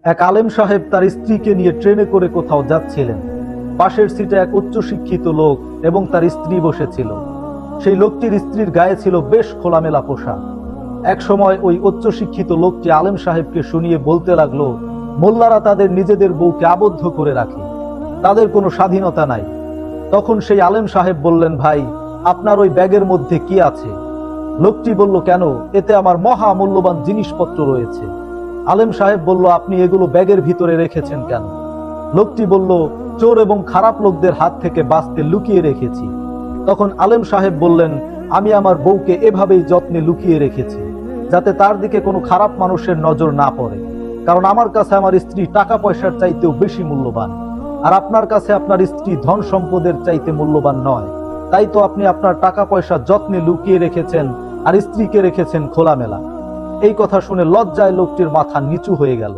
এক আলেম সাহেব তার স্ত্রীকে নিয়ে ট্রেনে করে কোথাও যাচ্ছিলেন। পাশের সিটে এক উচ্চশিক্ষিত লোক এবং তার স্ত্রী বসেছিল। সেই লোকটির স্ত্রীর গায়ে ছিল বেশ খোলামেলা পোশাক। এক সময় ওই উচ্চশিক্ষিত লোকটি আলেম সাহেবকে শুনিয়ে বলতে লাগলো, মোল্লারা তাদের নিজেদের বউকে আবদ্ধ করে রাখে, তাদের কোনো স্বাধীনতা নাই। তখন সেই আলেম সাহেব বললেন, ভাই, আপনার ওই ব্যাগের মধ্যে কি আছে? লোকটি বলল, কেন, এতে আমার মহা মূল্যবান জিনিসপত্র রয়েছে। আলেম সাহেব বলল, আপনি এগুলো ব্যাগের ভিতরে রেখেছেন কেন? লোকটি বলল, চোর এবং খারাপ লোকদের হাত থেকে বাঁচতে লুকিয়ে রেখেছি। তখন আলেম সাহেব বললেন, আমি আমার বউকে এভাবেই যত্নে লুকিয়ে রেখেছি, যাতে তার দিকে কোনো খারাপ মানুষের নজর না পড়ে। কারণ আমার কাছে আমার স্ত্রী টাকা পয়সার চাইতেও বেশি মূল্যবান, আর আপনার কাছে আপনার স্ত্রী ধন সম্পদের চাইতে মূল্যবান নয়। তাই তো আপনি আপনার টাকা পয়সা যত্নে লুকিয়ে রেখেছেন আর স্ত্রীকে রেখেছেন খোলামেলা। এই কথা শুনে লজ্জায় লোকটির মাথা নিচু হয়ে গেল।